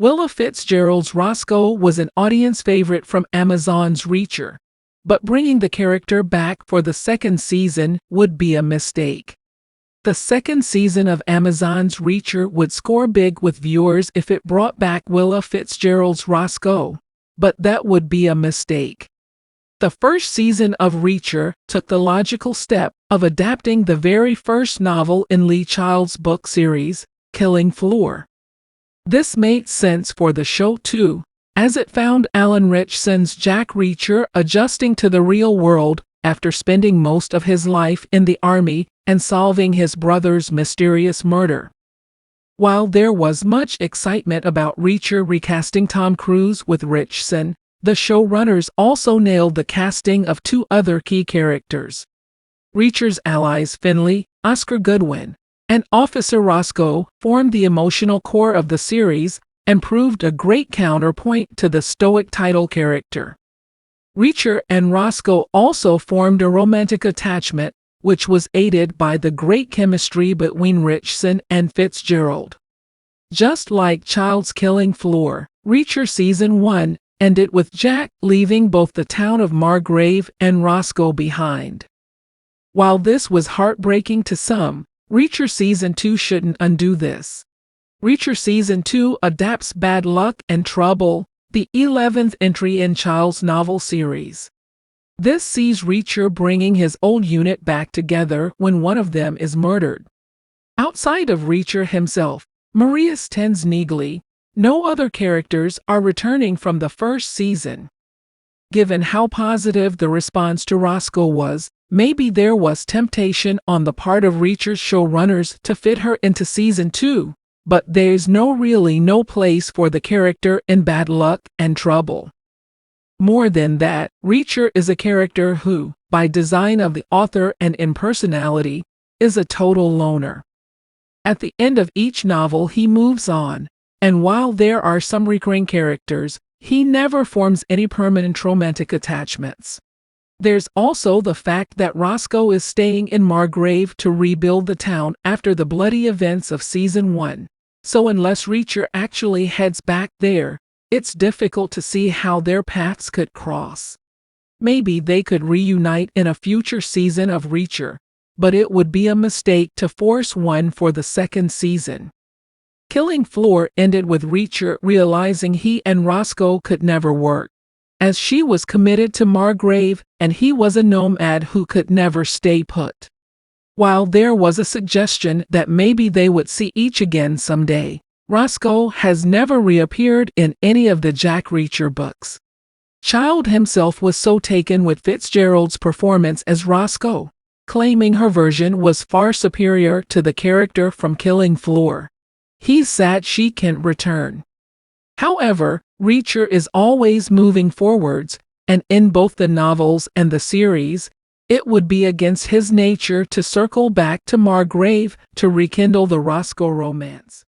Willa Fitzgerald's Roscoe was an audience favorite from Amazon's Reacher, but bringing the character back for the second season would be a mistake. The second season of Amazon's Reacher would score big with viewers if it brought back Willa Fitzgerald's Roscoe, but that would be a mistake. The first season of Reacher took the logical step of adapting the very first novel in Lee Child's book series, Killing Floor. This made sense for the show too, as it found Alan Ritchson's Jack Reacher adjusting to the real world after spending most of his life in the army and solving his brother's mysterious murder. While there was much excitement about Reacher recasting Tom Cruise with Ritchson, the showrunners also nailed the casting of two other key characters. Reacher's allies Finley, Oscar Goodwin, and Officer Roscoe formed the emotional core of the series and proved a great counterpoint to the stoic title character. Reacher and Roscoe also formed a romantic attachment, which was aided by the great chemistry between Ritchson and Fitzgerald. Just like Child's Killing Floor, Reacher Season 1 ended with Jack leaving both the town of Margrave and Roscoe behind. While this was heartbreaking to some, Reacher Season 2 shouldn't undo this. Reacher Season 2 adapts Bad Luck and Trouble, the 11th entry in Child's novel series. This sees Reacher bringing his old unit back together when one of them is murdered. Outside of Reacher himself, Maurice Tinsley, no other characters are returning from the first season. Given how positive the response to Roscoe was, maybe there was temptation on the part of Reacher's showrunners to fit her into Season 2, but there's really no place for the character in Bad Luck and Trouble. More than that, Reacher is a character who, by design of the author and in personality, is a total loner. At the end of each novel he moves on, and while there are some recurring characters, he never forms any permanent romantic attachments. There's also the fact that Roscoe is staying in Margrave to rebuild the town after the bloody events of Season 1, so unless Reacher actually heads back there, it's difficult to see how their paths could cross. Maybe they could reunite in a future season of Reacher, but it would be a mistake to force one for the second season. Killing Floor ended with Reacher realizing he and Roscoe could never work, as she was committed to Margrave and he was a nomad who could never stay put. While there was a suggestion that maybe they would see each again someday, Roscoe has never reappeared in any of the Jack Reacher books. Child himself was so taken with Fitzgerald's performance as Roscoe, claiming her version was far superior to the character from Killing Floor. He's sad she can't return. However, Reacher is always moving forwards, and in both the novels and the series, it would be against his nature to circle back to Margrave to rekindle the Roscoe romance.